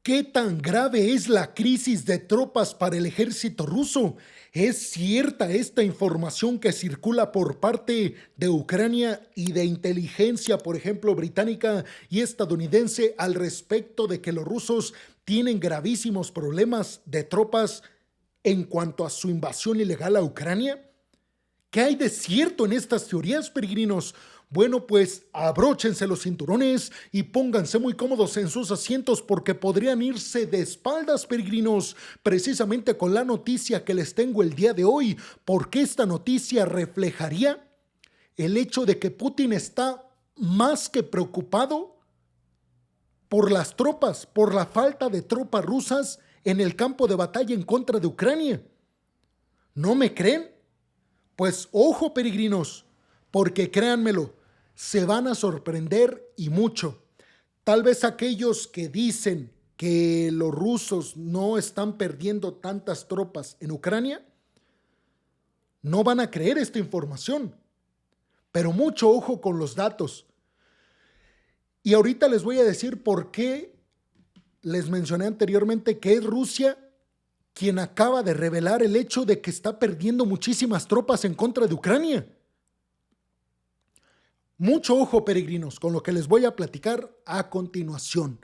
¿Qué tan grave es la crisis de tropas para el ejército ruso? ¿Es cierta esta información que circula por parte de Ucrania y de inteligencia, por ejemplo, británica y estadounidense, al respecto de que los rusos tienen gravísimos problemas de tropas en cuanto a su invasión ilegal a Ucrania? ¿Qué hay de cierto en estas teorías, peregrinos? Bueno, pues abróchense los cinturones y pónganse muy cómodos en sus asientos porque podrían irse de espaldas, peregrinos, precisamente con la noticia que les tengo el día de hoy, porque esta noticia reflejaría el hecho de que Putin está más que preocupado por las tropas, por la falta de tropas rusas en el campo de batalla en contra de Ucrania. ¿No me creen? Pues ojo, peregrinos, porque créanmelo, se van a sorprender y mucho. Tal vez aquellos que dicen que los rusos no están perdiendo tantas tropas en Ucrania, no van a creer esta información. Pero mucho ojo con los datos. Y ahorita les voy a decir por qué les mencioné anteriormente que es Rusia quien acaba de revelar el hecho de que está perdiendo muchísimas tropas en contra de Ucrania. Mucho ojo, peregrinos, con lo que les voy a platicar a continuación.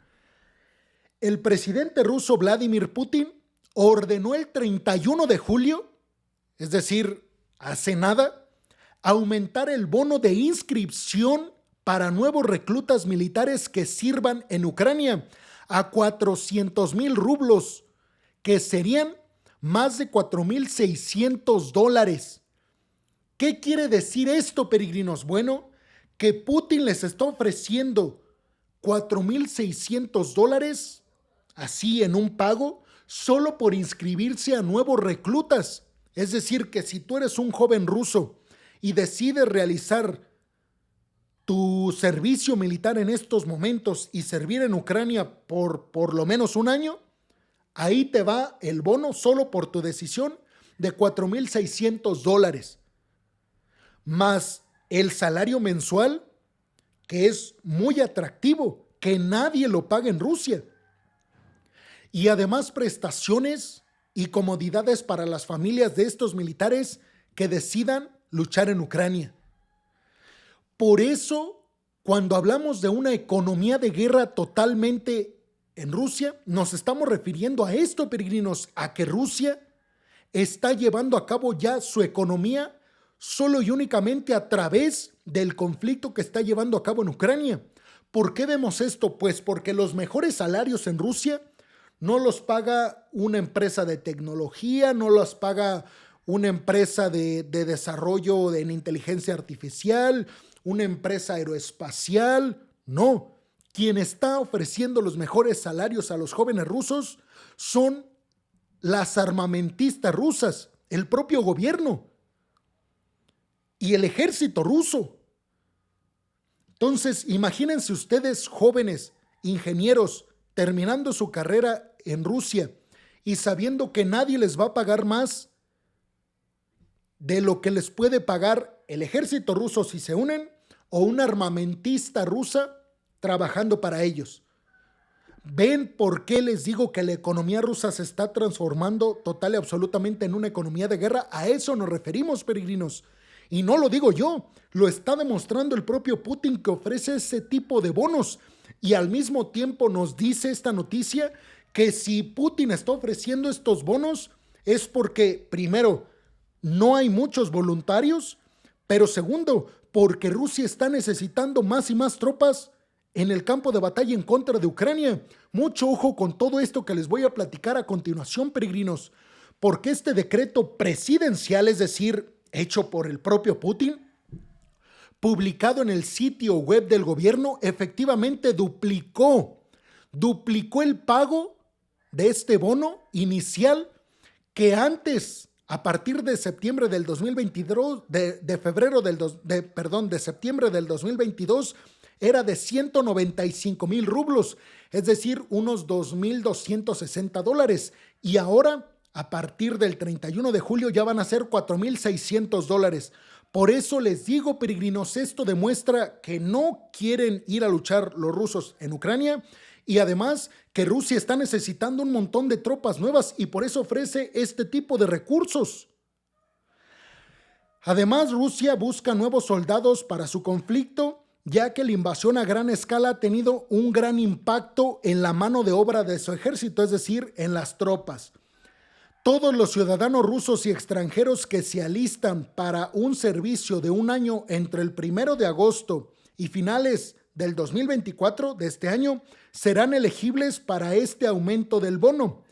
El presidente ruso Vladimir Putin ordenó el 31 de julio, es decir, hace nada, aumentar el bono de inscripción para nuevos reclutas militares que sirvan en Ucrania a 400,000 rublos, que serían más de $4,600. ¿Qué quiere decir esto, peregrinos? Bueno, que Putin les está ofreciendo $4,600 así en un pago solo por inscribirse a nuevos reclutas. Es decir, que si tú eres un joven ruso y decides realizar tu servicio militar en estos momentos y servir en Ucrania por lo menos un año, ahí te va el bono solo por tu decisión de $4,600, más el salario mensual, que es muy atractivo, que nadie lo paga en Rusia. Y además prestaciones y comodidades para las familias de estos militares que decidan luchar en Ucrania. Por eso, cuando hablamos de una economía de guerra totalmente en Rusia, nos estamos refiriendo a esto, peregrinos, a que Rusia está llevando a cabo ya su economía solo y únicamente a través del conflicto que está llevando a cabo en Ucrania. ¿Por qué vemos esto? Pues porque los mejores salarios en Rusia no los paga una empresa de tecnología, no los paga una empresa de desarrollo en inteligencia artificial, una empresa aeroespacial, no. Quien está ofreciendo los mejores salarios a los jóvenes rusos son las armamentistas rusas, el propio gobierno y el ejército ruso. Entonces, imagínense ustedes, jóvenes ingenieros, terminando su carrera en Rusia y sabiendo que nadie les va a pagar más de lo que les puede pagar el ejército ruso si se unen o una armamentista rusa trabajando para ellos. ¿Ven por qué les digo que la economía rusa se está transformando total y absolutamente en una economía de guerra? A eso nos referimos, peregrinos. Y no lo digo yo, lo está demostrando el propio Putin, que ofrece ese tipo de bonos. Y al mismo tiempo nos dice esta noticia que si Putin está ofreciendo estos bonos es porque, primero, no hay muchos voluntarios, pero segundo, porque Rusia está necesitando más y más tropas en el campo de batalla en contra de Ucrania. Mucho ojo con todo esto que les voy a platicar a continuación, peregrinos, porque este decreto presidencial, es decir, hecho por el propio Putin, publicado en el sitio web del gobierno, efectivamente duplicó el pago de este bono inicial que antes, a partir de septiembre del 2022, de septiembre del 2022, era de 195,000 rublos, es decir, unos $2,260. Y ahora, a partir del 31 de julio, ya van a ser $4,600. Por eso les digo, peregrinos, esto demuestra que no quieren ir a luchar los rusos en Ucrania Y además que Rusia está necesitando un montón de tropas nuevas y por eso ofrece este tipo de recursos. Además, Rusia busca nuevos soldados para su conflicto, ya que la invasión a gran escala ha tenido un gran impacto en la mano de obra de su ejército, es decir, en las tropas. Todos los ciudadanos rusos y extranjeros que se alistan para un servicio de un año entre el 1 de agosto y finales del 2024 de este año serán elegibles para este aumento del bono.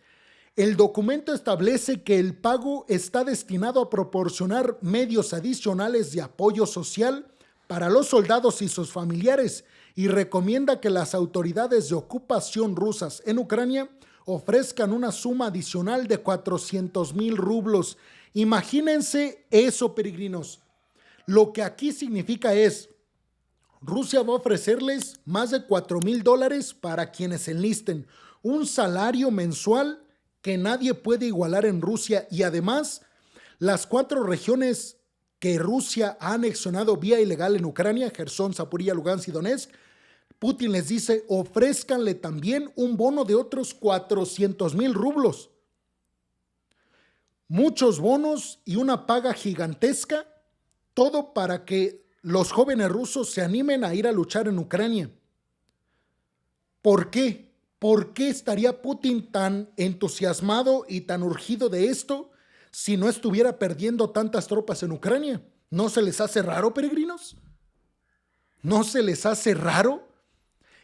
El documento establece que el pago está destinado a proporcionar medios adicionales de apoyo social para los soldados y sus familiares y recomienda que las autoridades de ocupación rusas en Ucrania ofrezcan una suma adicional de 400,000 rublos. Imagínense eso, peregrinos. Lo que aquí significa es, Rusia va a ofrecerles más de $4,000 para quienes se enlisten, un salario mensual que nadie puede igualar en Rusia y además las 4 regiones que Rusia ha anexionado vía ilegal en Ucrania, Jersón, Zaporizhia, Lugansk y Donetsk, Putin les dice, ofrézcanle también un bono de otros 400,000 rublos. Muchos bonos y una paga gigantesca, todo para que los jóvenes rusos se animen a ir a luchar en Ucrania. ¿Por qué? ¿Por qué estaría Putin tan entusiasmado y tan urgido de esto si no estuviera perdiendo tantas tropas en Ucrania? ¿No se les hace raro, peregrinos? ¿No se les hace raro?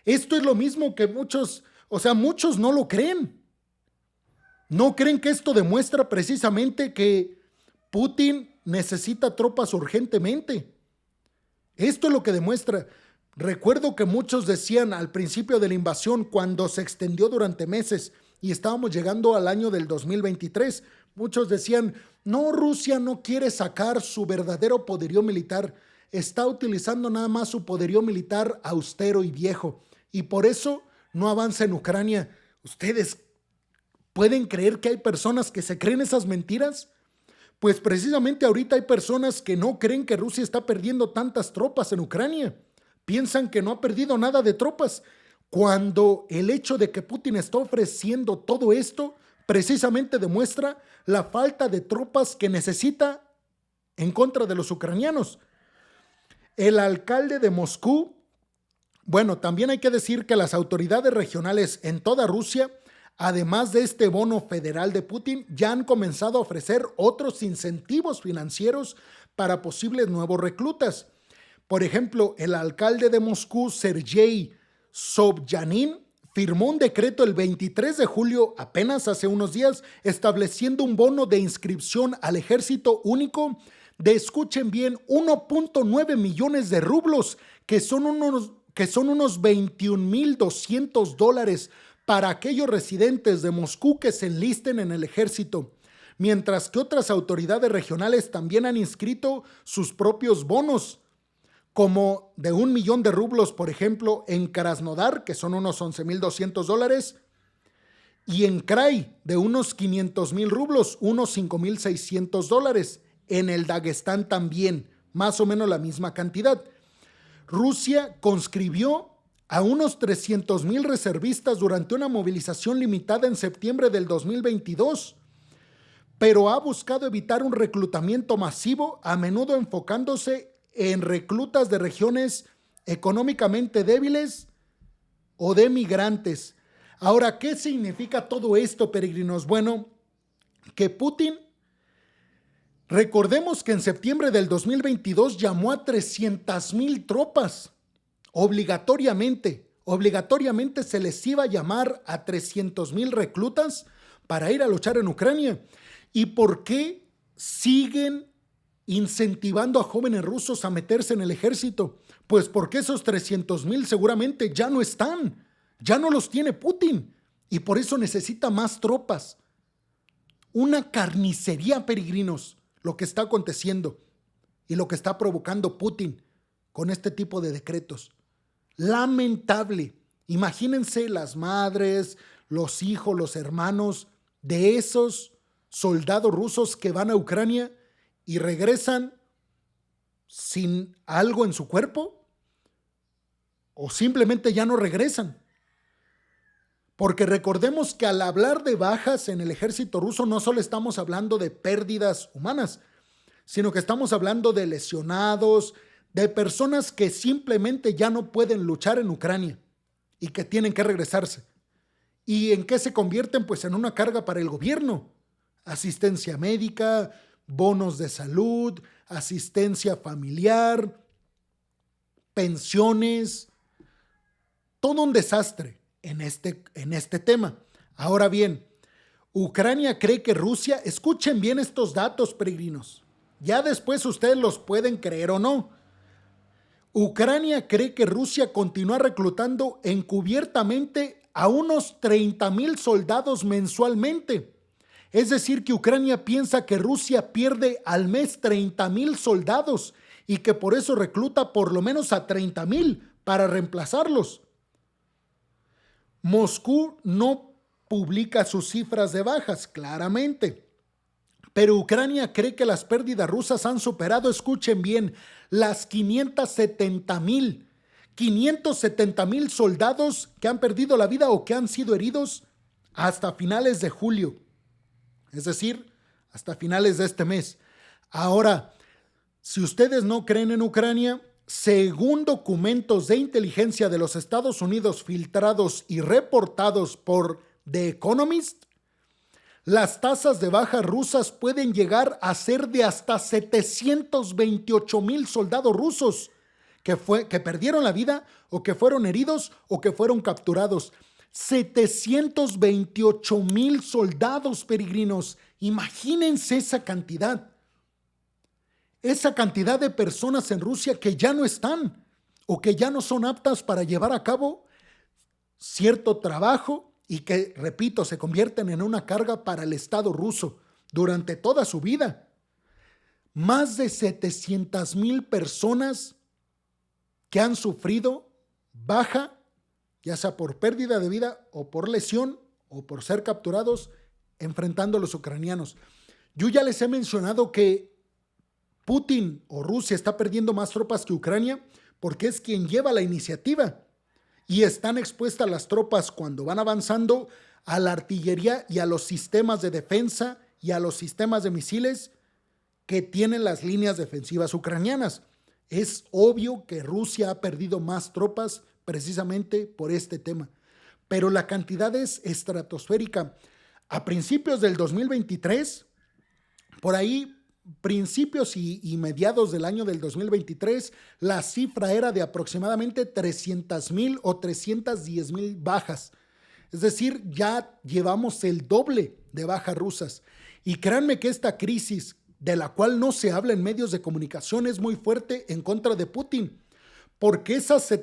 Esto es lo mismo que muchos no lo creen. No creen que esto demuestra precisamente que Putin necesita tropas urgentemente. Esto es lo que demuestra. Recuerdo que muchos decían al principio de la invasión, cuando se extendió durante meses y estábamos llegando al año del 2023, muchos decían, no, Rusia no quiere sacar su verdadero poderío militar, está utilizando nada más su poderío militar austero y viejo. Y por eso no avanza en Ucrania. ¿Ustedes pueden creer que hay personas que se creen esas mentiras? Pues precisamente ahorita hay personas que no creen que Rusia está perdiendo tantas tropas en Ucrania. Piensan que no ha perdido nada de tropas, cuando el hecho de que Putin está ofreciendo todo esto precisamente demuestra la falta de tropas que necesita en contra de los ucranianos. El alcalde de Moscú, bueno, también hay que decir que las autoridades regionales en toda Rusia, además de este bono federal de Putin, ya han comenzado a ofrecer otros incentivos financieros para posibles nuevos reclutas. Por ejemplo, el alcalde de Moscú, Sergei Sobyanin, firmó un decreto el 23 de julio, apenas hace unos días, estableciendo un bono de inscripción al ejército único de, escuchen bien, 1.9 millones de rublos, que son unos $21,200 para aquellos residentes de Moscú que se enlisten en el ejército, mientras que otras autoridades regionales también han inscrito sus propios bonos, como de 1 millón de rublos, por ejemplo, en Krasnodar, que son unos $11,200, y en Krai, de unos 500,000 rublos, unos $5,600, en el Daguestán también, más o menos la misma cantidad. Rusia conscribió a unos 300,000 reservistas durante una movilización limitada en septiembre del 2022, pero ha buscado evitar un reclutamiento masivo, a menudo enfocándose en reclutas de regiones económicamente débiles o de migrantes. Ahora, ¿qué significa todo esto, peregrinos? Bueno, que Putin, recordemos que en septiembre del 2022 llamó a 300,000 tropas. Obligatoriamente se les iba a llamar a 300,000 reclutas para ir a luchar en Ucrania. ¿Y por qué siguen incentivando a jóvenes rusos a meterse en el ejército? Pues porque esos 300,000 seguramente ya no están, ya no los tiene Putin y por eso necesita más tropas. Una carnicería, peregrinos, lo que está aconteciendo y lo que está provocando Putin con este tipo de decretos. Lamentable. Imagínense las madres, los hijos, los hermanos de esos soldados rusos que van a Ucrania y regresan sin algo en su cuerpo o simplemente ya no regresan. Porque recordemos que al hablar de bajas en el ejército ruso no solo estamos hablando de pérdidas humanas, sino que estamos hablando de lesionados, de personas que simplemente ya no pueden luchar en Ucrania y que tienen que regresarse. ¿Y en qué se convierten? Pues en una carga para el gobierno. Asistencia médica, bonos de salud, asistencia familiar, pensiones, todo un desastre en este tema. Ahora bien, Ucrania cree que Rusia, escuchen bien estos datos, peregrinos, ya después ustedes los pueden creer o no. Ucrania cree que Rusia continúa reclutando encubiertamente a unos 30,000 soldados mensualmente. Es decir, que Ucrania piensa que Rusia pierde al mes 30,000 soldados y que por eso recluta por lo menos a 30,000 para reemplazarlos. Moscú no publica sus cifras de bajas, claramente. Pero Ucrania cree que las pérdidas rusas han superado, escuchen bien, las 570,000 soldados que han perdido la vida o que han sido heridos hasta finales de julio. Es decir, hasta finales de este mes. Ahora, si ustedes no creen en Ucrania, según documentos de inteligencia de los Estados Unidos filtrados y reportados por The Economist, las tasas de bajas rusas pueden llegar a ser de hasta 728,000 soldados rusos que perdieron la vida o que fueron heridos o que fueron capturados. 728,000 soldados, peregrinos. Imagínense esa cantidad. Esa cantidad de personas en Rusia que ya no están o que ya no son aptas para llevar a cabo cierto trabajo y que, repito, se convierten en una carga para el Estado ruso durante toda su vida. Más de 700,000 personas que han sufrido baja, ya sea por pérdida de vida o por lesión o por ser capturados enfrentando a los ucranianos. Yo ya les he mencionado que Putin o Rusia está perdiendo más tropas que Ucrania porque es quien lleva la iniciativa y están expuestas las tropas cuando van avanzando a la artillería y a los sistemas de defensa y a los sistemas de misiles que tienen las líneas defensivas ucranianas. Es obvio que Rusia ha perdido más tropas precisamente por este tema, pero la cantidad es estratosférica. A principios del 2023, por ahí, principios y mediados del año del 2023, la cifra era de aproximadamente 300,000 o 310,000 bajas. Es decir, ya llevamos el doble de bajas rusas. Y créanme que esta crisis, de la cual no se habla en medios de comunicación, es muy fuerte en contra de Putin, porque esas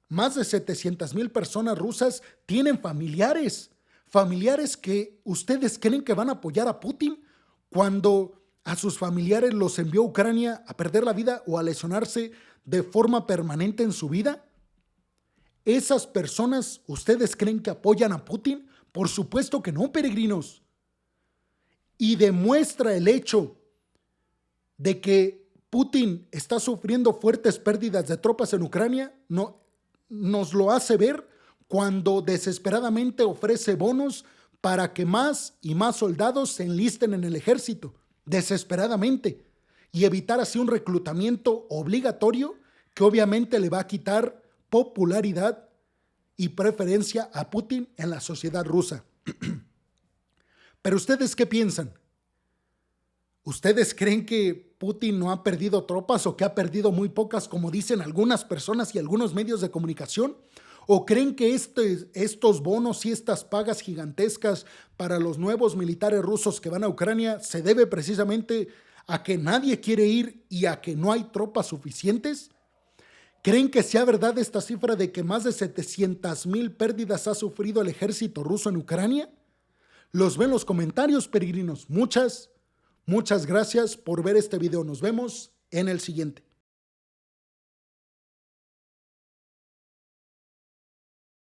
más de 700,000 personas rusas tienen familiares que ustedes creen que van a apoyar a Putin cuando a sus familiares los envió a Ucrania a perder la vida o a lesionarse de forma permanente en su vida. ¿Esas personas ustedes creen que apoyan a Putin? Por supuesto que no, peregrinos. Y demuestra el hecho de que Putin está sufriendo fuertes pérdidas de tropas en Ucrania, nos lo hace ver cuando desesperadamente ofrece bonos para que más y más soldados se enlisten en el ejército, desesperadamente, y evitar así un reclutamiento obligatorio que obviamente le va a quitar popularidad y preferencia a Putin en la sociedad rusa. Pero ¿ustedes qué piensan? ¿Ustedes creen que Putin no ha perdido tropas o que ha perdido muy pocas, como dicen algunas personas y algunos medios de comunicación? ¿O creen que estos bonos y estas pagas gigantescas para los nuevos militares rusos que van a Ucrania se debe precisamente a que nadie quiere ir y a que no hay tropas suficientes? ¿Creen que sea verdad esta cifra de que más de 700,000 pérdidas ha sufrido el ejército ruso en Ucrania? Los ven en los comentarios, peregrinos. Muchas gracias por ver este video. Nos vemos en el siguiente.